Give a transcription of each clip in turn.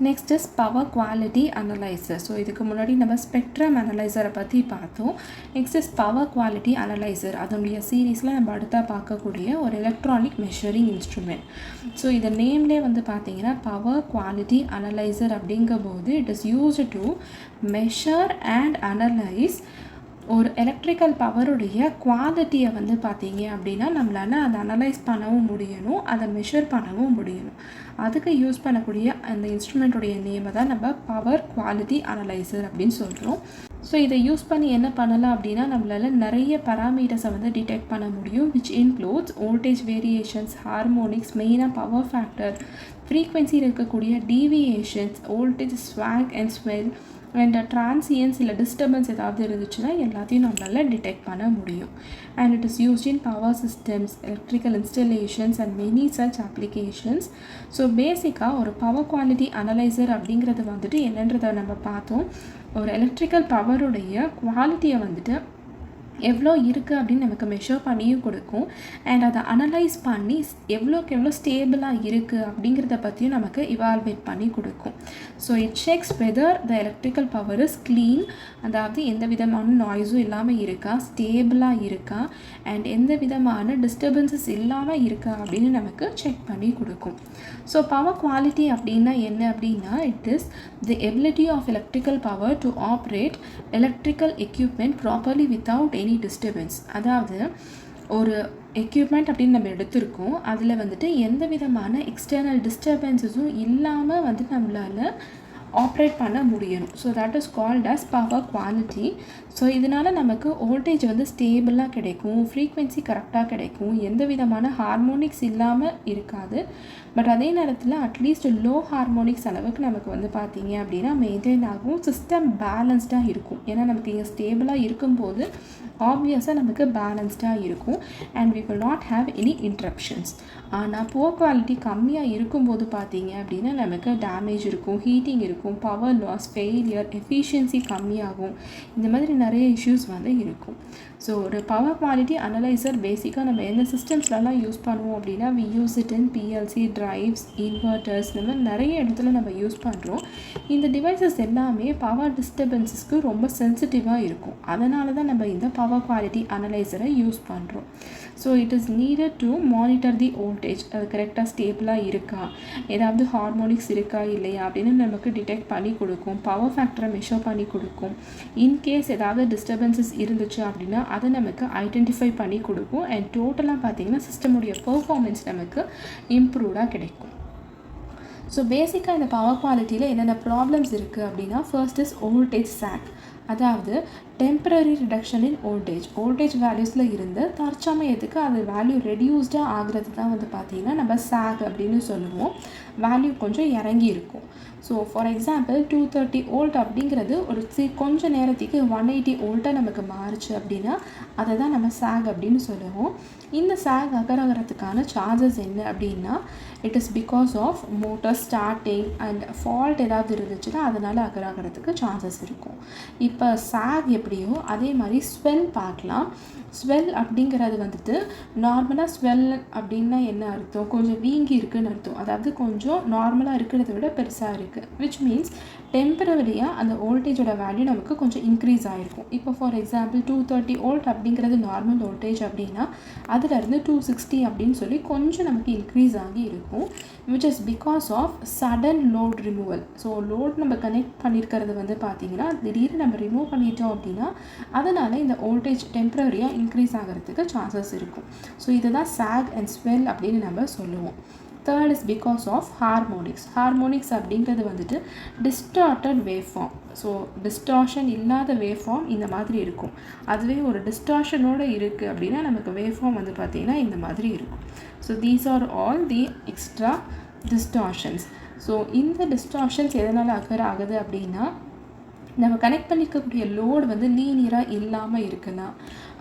Next is power quality analyser. So இதுக்கு முன்னாடி நம்ம ஸ்பெக்ட்ரம் அனலைசரை பற்றி பார்த்தோம். Next is power quality analyser. அதனுடைய சீரீஸில் நம்ம அடுத்தா பார்க்கக்கூடிய ஒரு எலக்ட்ரானிக் மெஷரிங் இன்ஸ்ட்ருமெண்ட். ஸோ இந்த நேம்லேயே வந்து பார்த்தீங்கன்னா பவர் குவாலிட்டி அனலைசர் அப்படிங்கும்போது it is used to measure and analyse ஒரு எலக்ட்ரிக்கல் பவருடைய குவாலிட்டியை வந்து பார்த்தீங்க அப்படின்னா நம்மளால் அதை அனலைஸ் பண்ணவும் முடியணும், அதை மெஷர் பண்ணவும் முடியணும். அதுக்கு யூஸ் பண்ணக்கூடிய அந்த இன்ஸ்ட்ருமெண்ட்டுடைய நேமை தான் நம்ம பவர் குவாலிட்டி அனலைசர் அப்படின்னு சொல்கிறோம். ஸோ இதை யூஸ் பண்ணி என்ன பண்ணலாம் அப்படின்னா நம்மளால் நிறைய பராமீட்டர்ஸை வந்து டிடெக்ட் பண்ண முடியும், which includes voltage variations, harmonics, மெயினாக பவர் ஃபேக்டர், ஃப்ரீக்வன்சியில் இருக்கக்கூடிய deviations, voltage sag and swell and transients இல்லை டிஸ்டர்பன்ஸ் ஏதாவது இருந்துச்சுன்னா எல்லாத்தையும் நம்மளால் டிடெக்ட் பண்ண முடியும். And it is used in power systems, electrical installations and many such applications. So பேசிக்காக ஒரு பவர் குவாலிட்டி அனலைசர் அப்படிங்கிறது வந்துட்டு என்னன்றதை நம்ம பார்த்தோம். ஒரு எலக்ட்ரிக்கல் பவருடைய குவாலிட்டியை வந்துட்டு எவ்வளோ இருக்குது அப்படின்னு நமக்கு மெஷர் பண்ணியும் கொடுக்கும். அண்ட் அதை அனலைஸ் பண்ணி எவ்வளோக்கு எவ்வளோ ஸ்டேபிளாக இருக்குது அப்படிங்கிறத பற்றியும் நமக்கு இவால்வேட் பண்ணி கொடுக்கும். So it sex whether the electrical power is clean, அதாவது எந்த விதமான நாய்ஸும் இல்லாமல் இருக்கா, ஸ்டேபிளாக இருக்கா, அண்ட் எந்த விதமான டிஸ்டர்பன்சஸ் இல்லாமல் இருக்கா அப்படின்னு நமக்கு செக் பண்ணி கொடுக்கும். ஸோ பவர் குவாலிட்டி அப்படின்னா என்ன அப்படின்னா it is the ability of electrical power to operate electrical equipment properly without any disturbance. அதாவது ஒரு எக்யூப்மெண்ட் அப்படின்னு நம்ம எடுத்திருக்கோம், அதில் வந்துட்டு எந்த விதமான எக்ஸ்டர்னல் டிஸ்டர்பன்ஸஸும் இல்லாமல் வந்து நம்மளால் ஆப்ரேட் பண்ண முடியணும். So that is called as power quality. So இதனால் நமக்கு வோல்டேஜ் வந்து ஸ்டேபிளாக கிடைக்கும், ஃப்ரீக்வன்சி கரெக்டாக கிடைக்கும், எந்த விதமான ஹார்மோனிக்ஸ் இல்லாமல் இருக்காது. பட் அதே நேரத்தில் அட்லீஸ்ட் லோ ஹார்மோனிக்ஸ் அளவுக்கு நமக்கு வந்து பார்த்தீங்க அப்படின்னா மெயின்டைன் ஆகும், சிஸ்டம் பேலன்ஸ்டாக இருக்கும். ஏன்னா நமக்கு இங்கே ஸ்டேபிளாக இருக்கும்போது ஆப்வியஸாக நமக்கு பேலன்ஸ்டாக இருக்கும் and we will not have any interruptions. ஆனால் புவர் குவாலிட்டி கம்மியாக இருக்கும்போது பார்த்தீங்க அப்படின்னா நமக்கு டேமேஜ் இருக்கும், ஹீட்டிங் இருக்கும், பவர் லாஸ், ஃபெயிலியர், எஃபிஷியன்சி கம்மியாகும், இந்த மாதிரி நிறைய இஷ்யூஸ் வந்து இருக்கும். ஸோ ஒரு பவர் குவாலிட்டி அனலைசர் பேசிக்காக நம்ம எந்த சிஸ்டம்ஸ்லாம் யூஸ் பண்ணுவோம் அப்படின்னா we use it in PLC, drives, inverters, இந்த மாதிரி நிறைய இடத்துல நம்ம யூஸ் பண்ணுறோம். இந்த டிவைசஸ் எல்லாமே பவர் டிஸ்டர்பன்ஸஸ்க்கு ரொம்ப சென்சிட்டிவாக இருக்கும். அதனால தான் நம்ம இந்த பவர் குவாலிட்டி அனலைசரை யூஸ் பண்ணுறோம். So it is needed to monitor the voltage, அது கரெக்டாக ஸ்டேபிளாக இருக்கா, ஏதாவது ஹார்மோனிக்ஸ் இருக்கா இல்லையா அப்படின்னு நமக்கு டிடெக்ட் பண்ணி கொடுக்கும், பவர் ஃபேக்டரை மெஷர் பண்ணி கொடுக்கும். இன்கேஸ் ஏதாவது டிஸ்டர்பன்சஸ் இருந்துச்சு அப்படின்னா அதை நமக்கு ஐடென்டிஃபை பண்ணி கொடுக்கும். அண்ட் டோட்டலாக பார்த்திங்கன்னா சிஸ்டமுடைய பெர்ஃபார்மன்ஸ் நமக்கு இம்ப்ரூவ்டாக கிடைக்கும். ஸோ பேசிக்காக இந்த பவர் குவாலிட்டியில் என்னென்ன ப்ராப்ளம்ஸ் இருக்குது அப்படின்னா ஃபர்ஸ்ட் இஸ் வோல்டேஜ் சாக், அதாவது டெம்பரரி ரிடக்ஷன் இன் வோல்டேஜ் வேல்யூஸில் இருந்து தற்சமயத்துக்கு அது வேல்யூ ரெடியூஸ்டாக ஆகிறது தான் வந்து பார்த்திங்கன்னா நம்ம சாக் அப்படின்னு சொல்லுவோம். வேல்யூ கொஞ்சம் இறங்கி இருக்கும். ஸோ ஃபார் எக்ஸாம்பிள் 230 வோல்ட் அப்படிங்கிறது ஒரு கொஞ்சம் நேரத்துக்கு 180 வோல்ட்டாக நமக்கு மாறுச்சு அப்படின்னா அதை தான் நம்ம சாக் அப்படின்னு சொல்லுவோம். இந்த சாக் அகராகிறதுக்கான சார்ஜஸ் என்ன அப்படின்னா it is because of motor starting and fault ஏதாவது இருந்துச்சுன்னா அதனால் அகராகிறதுக்கு சான்சஸ் இருக்கும். இப்போ சாக் எப்படியோ அதே மாதிரி ஸ்வெல் பார்க்கலாம். ஸ்வெல் அப்படிங்கிறது வந்துட்டு நார்மலாக ஸ்வெல் அப்படின்னா என்ன அர்த்தம், கொஞ்சம் வீங்கி இருக்குதுன்னு அர்த்தம். அதாவது கொஞ்சம் நார்மலாக இருக்கிறத விட பெருசாக இருக்குது, விச் மீன்ஸ் டெம்பரவரியாக அந்த வோல்டேஜோட வேல்யூ நமக்கு கொஞ்சம் இன்க்ரீஸ் ஆகிருக்கும். இப்போ ஃபார் எக்ஸாம்பிள் 230 வோல்ட் அப்படிங்கிறது நார்மல் வோல்டேஜ் அப்படின்னா அதிலிருந்து 260 அப்படின்னு சொல்லி கொஞ்சம் நமக்கு இன்க்ரீஸ் ஆகி இருக்கும், which is because of sudden load removal. So load நம்ம கனெக்ட் பண்ணியிருக்கிறது வந்து பார்த்திங்கன்னா திடீர்னு நம்ம ரிமூவ் பண்ணிட்டோம் அப்படின்னா அதனால் இந்த வோல்டேஜ் டெம்பரரியாக இன்க்ரீஸ் ஆகிறதுக்கு சான்சஸ் இருக்கும். ஸோ இதுதான் சாக் அண்ட் ஸ்வெல் அப்படின்னு நம்ம சொல்லுவோம். Third is because of harmonics அப்படிங்கிறது வந்துட்டு distorted wave form. So distortion இல்லாத வேவ் ஃபார்ம் இந்த மாதிரி இருக்கும், அதுவே ஒரு டிஸ்டார்ஷனோடு இருக்குது அப்படின்னா நமக்கு வேவ் ஃபார்ம் வந்து பார்த்திங்கன்னா இந்த மாதிரி இருக்கும். So these are all the extra distortions. So இந்த டிஸ்டார்ஷன்ஸ் எதனால் அக்கர் ஆகுது அப்படின்னா நம்ம கனெக்ட் பண்ணிக்கக்கூடிய லோடு வந்து லீனியராக இல்லாமல் இருக்குன்னா,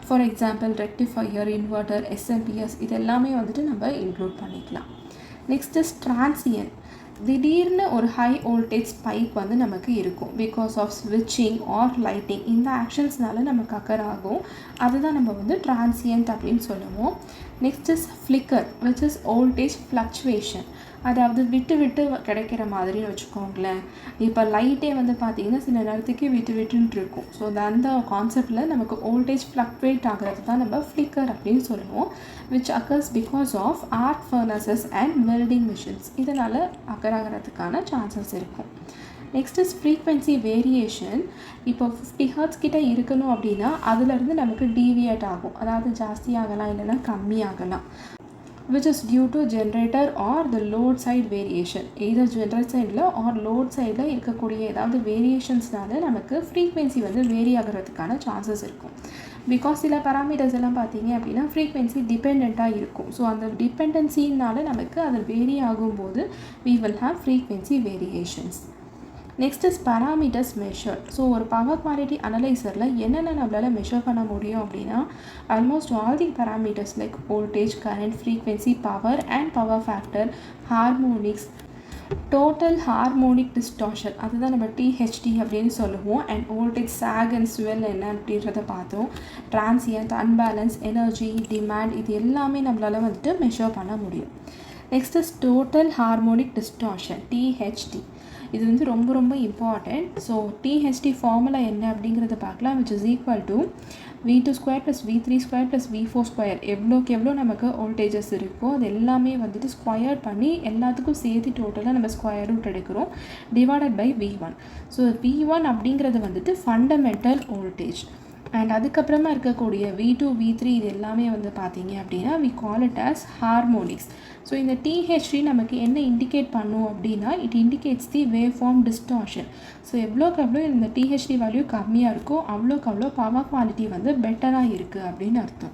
for example rectifier, inverter, SMPS இது எல்லாமே வந்துட்டு நம்ம இன்க்ளூட் பண்ணிக்கலாம். Next is transient. திடீர்னு ஒரு ஹை வோல்டேஜ் ஸ்பைக் வந்து நமக்கு இருக்கும் பிகாஸ் ஆஃப் ஸ்விட்சிங் ஆர் லைட்டிங். இந்த ஆக்ஷன்ஸ்னால நமக்கு அக்கர் ஆகும், அதுதான் நம்ம வந்து டிரான்சியன்ட் அப்படின்னு சொல்லுவோம். Next is flicker, which is voltage fluctuation. அதாவது விட்டு விட்டு கிடைக்கிற மாதிரின்னு வச்சுக்கோங்களேன். இப்போ லைட்டே வந்து பார்த்திங்கன்னா சில நேரத்துக்கு விட்டு விட்டுன்ட்டு இருக்கும். ஸோ அந்த கான்செப்டில் நமக்கு வோல்டேஜ் ஃப்ளக்சுவேட் ஆகிறது தான் நம்ம ஃப்ளிக்கர் அப்படின்னு சொல்லுவோம். Which occurs because of arc furnaces and welding machines. இதனால் அக்கர் ஆகிறதுக்கான சான்சஸ் இருக்கும். Next is frequency variation. இப்போ 50 ஹெர்ட்ஸ் கிட்ட இருக்கணும் அப்படின்னா அதுலேருந்து நமக்கு டீவியேட் ஆகும். அதாவது ஜாஸ்தி ஆகலாம் இல்லைன்னா கம்மியாகலாம். which is due to generator or the load side variation. either generator sideல or load sideல இருக்கக்கூடிய ஏதாவது வேரியேஷன்ஸ்னால நமக்கு ஃப்ரீக்வென்சி வந்து வேரி ஆகிறதுக்கான சான்சஸ் இருக்கும். பிகாஸ் சில பேராமீட்டர்ஸ் எல்லாம் பார்த்தீங்க அப்படின்னா ஃப்ரீக்வென்சி டிபெண்ட்டாக இருக்கும். ஸோ அந்த டிபெண்டன்சினால நமக்கு அது வேரி ஆகும்போது we will have frequency variations. Next is parameters measure. So ஒரு பவர் குவாலிட்டி அனலைசரில் என்னென்ன நம்மளால் மெஷர் பண்ண முடியும் அப்படின்னா almost all the parameters like voltage, current, frequency, power and power factor, harmonics, total harmonic distortion, அதுதான் நம்ம டிஹெச்டி அப்படின்னு சொல்லுவோம். And voltage sag and swell என்ன அப்படின்றத பார்த்தோம். டிரான்சியன்ட், அன்பேலன்ஸ், எனர்ஜி, டிமாண்ட், இது எல்லாமே நம்மளால் வந்துட்டு மெஷர் பண்ண முடியும். Next is total harmonic distortion, DHT. இது வந்து ரொம்ப ரொம்ப இம்பார்ட்டண்ட். ஸோ டிஹெச்டி ஃபார்முலா என்ன அப்படிங்கிறத பார்க்கலாம். Which is equal to V2² + V3² + V4². எவ்வளோக்கு எவ்வளோ நமக்கு வோல்டேஜஸ் இருக்கோ அது எல்லாமே வந்துட்டு ஸ்கொயர் பண்ணி எல்லாத்துக்கும் சேர்த்து டோட்டலாக நம்ம ஸ்கொயர் ரூட் எடுக்கிறோம் divided by V1. So V1 அப்படிங்கிறது வந்துட்டு ஃபண்டமெண்டல் வோல்டேஜ். அண்ட் அதுக்கப்புறமா இருக்கக்கூடிய V2, V3 இது எல்லாமே வந்து பார்த்தீங்க அப்படின்னா we call it as harmonics. So இந்த டிஹெச்டி நமக்கு என்ன இண்டிகேட் பண்ணும் அப்படின்னா it indicates the wave form distortion. So எவ்வளோக்கு எவ்வளோ இந்த டிஹெச்டி வேல்யூ கம்மியாக இருக்கோ அவ்வளோக்கு அவ்வளோ பவர் குவாலிட்டி வந்து பெட்டராக இருக்குது அப்படின்னு அர்த்தம்.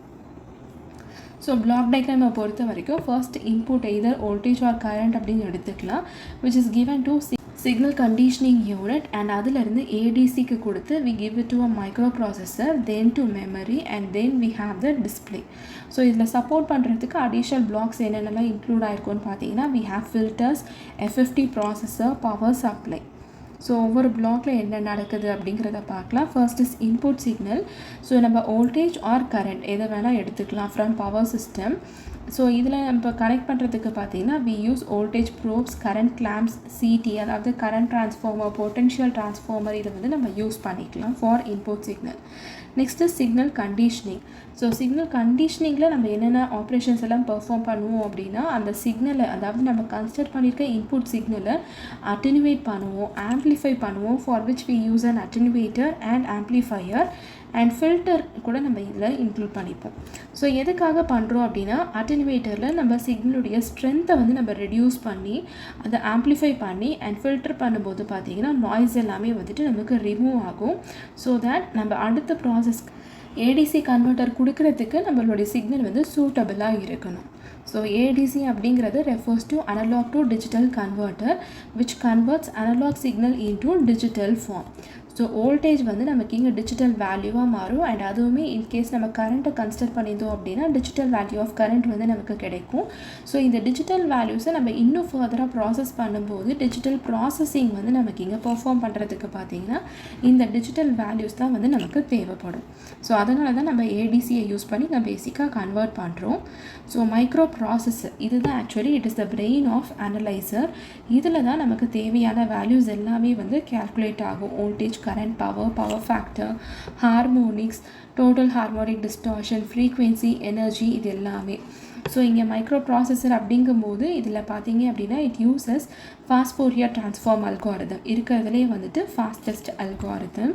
ஸோ பிளாக் டயக்ராமை பொறுத்த வரைக்கும் first input either voltage or current அப்படின்னு எடுத்துக்கலாம். Which is given to signal conditioning unit and அதிலிருந்து ADCக்கு கொடுத்து we give it to a microprocessor, then to memory and then we have the display. So இதில் support பண்ணுறதுக்கு additional blocks என்னென்னலாம் include ஆகிருக்குன்னு பார்த்தீங்கன்னா we have filters, FFT processor, power supply. So ஒவ்வொரு பிளாக்ல என்ன நடக்குது அப்படிங்கிறத பார்க்கலாம். First is input signal. So நம்ம வோல்டேஜ் ஆர் கரண்ட் எதை வேணால் எடுத்துக்கலாம் ஃப்ரம் பவர் சிஸ்டம். ஸோ இதில் நம்ம கனெக்ட் பண்ணுறதுக்கு பார்த்தீங்கன்னா we use voltage probes, current clamps, CT அதாவது கரண்ட் ட்ரான்ஸ்ஃபார்மர், பொட்டென்ஷியல் ட்ரான்ஸ்ஃபார்மர் இதை வந்து நம்ம யூஸ் பண்ணிக்கலாம் for input signal. Next signal conditioning. So signal கண்டிஷனிங்கில் நம்ம என்னென்ன ஆப்ரேஷன்ஸ் எல்லாம் பெர்ஃபார்ம் பண்ணுவோம் அப்படின்னா அந்த சிக்னலை அதாவது நம்ம கன்சிடர் பண்ணியிருக்க இன்புட் சிக்னலை அட்டெனுவேட் பண்ணுவோம், ஆம்ப்ளிஃபை பண்ணுவோம், for which we use an attenuator and amplifier and filter கூட நம்ம இதில் இன்க்ளூட் பண்ணிப்போம். ஸோ எதுக்காக பண்ணுறோம் அப்படின்னா அட்டெனுவேட்டரில் நம்ம சிக்னலுடைய ஸ்ட்ரென்த்தை வந்து நம்ம ரெடியூஸ் பண்ணி அதை ஆம்ப்ளிஃபை பண்ணி அண்ட் ஃபில்டர் பண்ணும்போது பார்த்திங்கன்னா நாய்ஸ் எல்லாமே வந்துட்டு நமக்கு ரிமூவ் ஆகும். ஸோ தட் நம்ம அடுத்த ப்ராசஸ் ஏடிசி கன்வெர்ட்டர் கொடுக்கறதுக்கு நம்மளுடைய சிக்னல் வந்து சூட்டபிளாக இருக்கணும். ஸோ ஏடிசி அப்படிங்கிறது refers to analogue to digital converter which converts analogue signal into digital form. So voltage வந்து நமக்கு இங்கே டிஜிட்டல் வேல்யூவாக மாறும். அண்ட் அதுவுமே இன்கேஸ் நம்ம கரண்ட்டை கன்சிடர் பண்ணியிருந்தோம் அப்படின்னா டிஜிட்டல் வேல்யூ ஆஃப் கரண்ட் வந்து நமக்கு கிடைக்கும். ஸோ இந்த டிஜிட்டல் வேல்யூஸை நம்ம இன்னும் ஃபர்தராக ப்ராசஸ் பண்ணும்போது டிஜிட்டல் ப்ராசஸிங் வந்து நமக்கு இங்கே பெர்ஃபார்ம் பண்ணுறதுக்கு பார்த்திங்கன்னா இந்த டிஜிட்டல் வேல்யூஸ் தான் வந்து நமக்கு தேவைப்படும். ஸோ அதனால தான் நம்ம ஏடிசியை யூஸ் பண்ணி நம்ம பேசிக்காக கன்வெர்ட் பண்ணுறோம். ஸோ மைக்ரோ ப்ராசஸர் இதுதான் actually it is the brain of analyser. இதில் தான் நமக்கு தேவையான வேல்யூஸ் எல்லாமே வந்து கேல்குலேட் ஆகும். Voltage, current, power factor, harmonics, total harmonic distortion, frequency, energy இது எல்லாமே. ஸோ இங்கே மைக்ரோ ப்ராசஸர் அப்படிங்கும்போது இதில் பார்த்தீங்க அப்படின்னா it uses fast Fourier transform algorithm இருக்கிறதுலே வந்துட்டு fastest algorithm.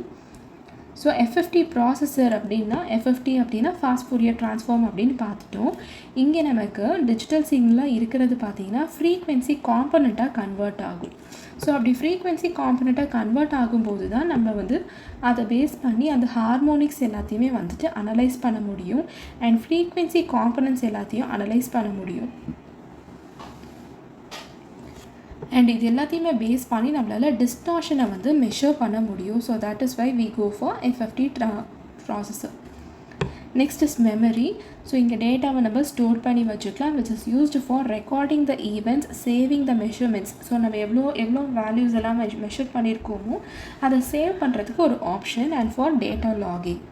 So FFT processor அப்படின்னா ஃபாஸ்ட் ஃபோரியர் ட்ரான்ஸ்ஃபார்ம் அப்படின்னு பார்த்துட்டோம். இங்கே நமக்கு டிஜிட்டல் சிக்னலாக இருக்கிறது பார்த்தீங்கன்னா ஃப்ரீக்வென்சி காம்பனண்ட்டாக கன்வெர்ட் ஆகும். ஸோ அப்படி ஃப்ரீக்வென்சி காம்பனண்ட்டாக கன்வெர்ட் ஆகும்போது தான் நம்ம வந்து அதை பேஸ் பண்ணி அந்த ஹார்மோனிக்ஸ் எல்லாத்தையுமே வந்துட்டு அனலைஸ் பண்ண முடியும் அண்ட் ஃப்ரீக்வென்சி காம்பனன்ட்ஸ் எல்லாத்தையும் அனலைஸ் பண்ண முடியும். அண்ட் இது எல்லாத்தையுமே பேஸ் பண்ணி நம்மளால் டிஸ்டார்ஷனை வந்து மெஷர் பண்ண முடியும். So that is why we go for FFT processor. Next is memory. So இங்கே டேட்டாவை நம்ம ஸ்டோர் பண்ணி வச்சுக்கலாம் which is used for recording the events, saving the measurements. So நம்ம எவ்வளோ வேல்யூஸ் எல்லாம் மெஷர் பண்ணியிருக்கோமோ அதை சேவ் பண்ணுறதுக்கு ஒரு option and for data logging.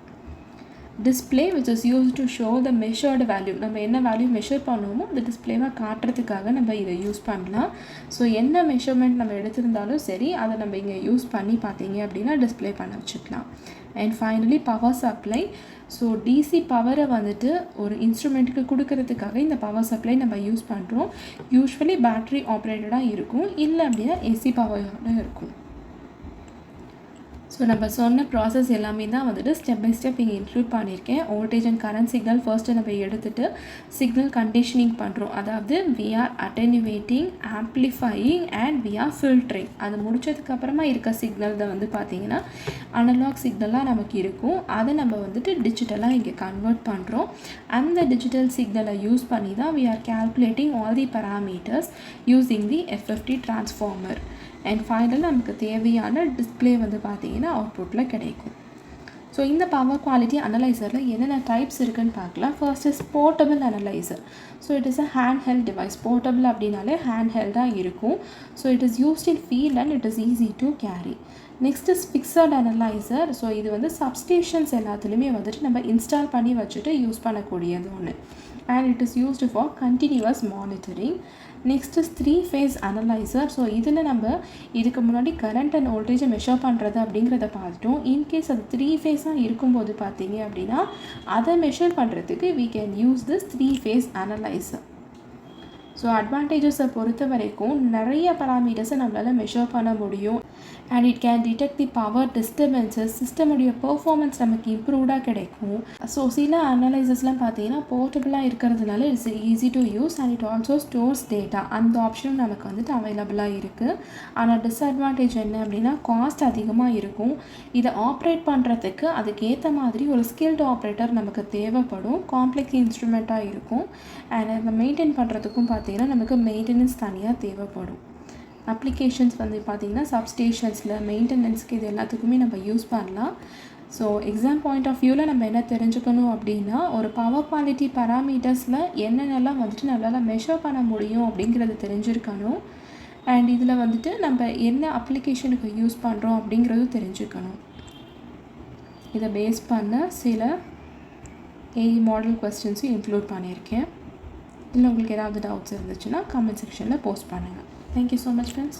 Display which is used to show the measured value. நம்ம என்ன வேல்யூ மெஷர் பண்ணுவோமோ அந்த டிஸ்பிளேவை காட்டுறதுக்காக நம்ம இதை யூஸ் பண்ணலாம். ஸோ என்ன மெஷர்மெண்ட் நம்ம எடுத்திருந்தாலும் சரி அதை நம்ம இங்கே யூஸ் பண்ணி பார்த்தீங்க அப்படின்னா டிஸ்பிளே பண்ண வச்சுக்கலாம். And finally power supply. So DC பவரை வந்துட்டு ஒரு இன்ஸ்ட்ருமெண்ட்டுக்கு கொடுக்கறதுக்காக இந்த பவர் சப்ளை நம்ம யூஸ் பண்ணுறோம். யூஸ்வலி பேட்ரி ஆப்ரேட்டடாக இருக்கும், இல்லை அப்படின்னா ஏசி பவரோட இருக்கும். ஸோ நம்ம சொன்ன ப்ராசஸ் எல்லாமே தான் வந்துட்டு ஸ்டெப் பை ஸ்டெப் இங்கே இன்க்ளூட் பண்ணியிருக்கேன். Voltage and current signal first நம்ம எடுத்துகிட்டு சிக்னல் கண்டிஷனிங் பண்ணுறோம். அதாவது we are attenuating, amplifying and we are filtering. அது முடிச்சதுக்கப்புறமா இருக்க சிக்னல் தான் வந்து பார்த்திங்கன்னா அனலாக் சிக்னலாக நமக்கு இருக்கும். அதை நம்ம வந்துட்டு டிஜிட்டலாக இங்கே கன்வெர்ட் பண்ணுறோம். அந்த டிஜிட்டல் சிக்னலை யூஸ் பண்ணி தான் we are calculating all the parameters using the FFT transformer. And final நமக்கு தேவையான டிஸ்பிளே வந்து பார்த்திங்கன்னா அவுட்புட்டில் கிடைக்கும். ஸோ இந்த பவர் குவாலிட்டி அனலைசரில் என்னென்ன டைப்ஸ் இருக்குதுன்னு பார்க்கலாம். First is portable analyser. So it is a hand held device. Portable அப்படின்னாலே ஹேண்ட் ஹெல்டாக இருக்கும். So it is used in field and it is easy to carry. Next is fixed analyser. So இது வந்து substations எல்லாத்துலேயுமே வந்துட்டு நம்ம install பண்ணி வச்சுட்டு use பண்ணக்கூடியது ஒன்று. And it is used for continuous monitoring. Next is 3-phase analyser. So இதில் நம்ம இதுக்கு முன்னாடி கரண்ட் அண்ட் வோல்டேஜை மெஷர் பண்ணுறது அப்படிங்கிறத பார்த்துட்டோம். இன்கேஸ் அது 3-phaseாக இருக்கும்போது பார்த்தீங்க அப்படின்னா அதை மெஷர் பண்ணுறதுக்கு we can use this 3-phase analyser. So அட்வான்டேஜஸை பொறுத்த வரைக்கும் நிறைய பராமீட்டர்ஸை நம்மளால் மெஷர் பண்ண முடியும். And it can detect the power disturbances. சிஸ்டமுடைய பெர்ஃபார்மன்ஸ் நமக்கு இம்ப்ரூவ்டாக கிடைக்கும். ஸோ சில அனலைசஸ்லாம் பார்த்தீங்கன்னா போர்ட்டபிளாக இருக்கிறதுனால it's easy to use and it also stores data. அந்த ஆப்ஷனும் நமக்கு வந்துட்டு அவைலபிளாக இருக்குது. ஆனால் டிஸ்அட்வான்டேஜ் என்ன அப்படின்னா காஸ்ட் அதிகமாக இருக்கும். இதை ஆப்ரேட் பண்ணுறதுக்கு அதுக்கேற்ற மாதிரி ஒரு ஸ்கில்டு ஆப்ரேட்டர் நமக்கு தேவைப்படும். காம்ப்ளெக்ஸ் இன்ஸ்ட்ருமெண்ட்டாக இருக்கும். அண்ட் அதை மெயின்டைன் பண்ணுறதுக்கும் பார்த்தீங்கன்னா நமக்கு மெயின்டெனன்ஸ் தனியாக தேவைப்படும். அப்ளிகேஷன்ஸ் வந்து பார்த்திங்கன்னா சப்ஸ்டேஷன்ஸில் மெயின்டெனன்ஸ்க்கு இது எல்லாத்துக்குமே நம்ம யூஸ் பண்ணலாம். ஸோ எக்ஸாம் பாயிண்ட் ஆஃப் வியூவில் நம்ம என்ன தெரிஞ்சுக்கணும் அப்படின்னா ஒரு பவர் குவாலிட்டி பராமீட்டர்ஸில் என்னென்னலாம் வந்துட்டு நம்மளால் மெஷர் பண்ண முடியும் அப்படிங்கிறது தெரிஞ்சிருக்கணும். அண்ட் இதில் வந்துட்டு நம்ம என்ன அப்ளிகேஷனுக்கு யூஸ் பண்ணுறோம் அப்படிங்கிறது தெரிஞ்சுக்கணும். இதை பேஸ் பண்ண சில ஏஐ மாடல் கொஸ்டின்ஸும் இன்க்ளூட் பண்ணியிருக்கேன். இல்லை உங்களுக்கு ஏதாவது டவுட்ஸ் இருந்துச்சுன்னா கமெண்ட் செக்ஷனில் போஸ்ட் பண்ணுங்கள். Thank you so much, friends.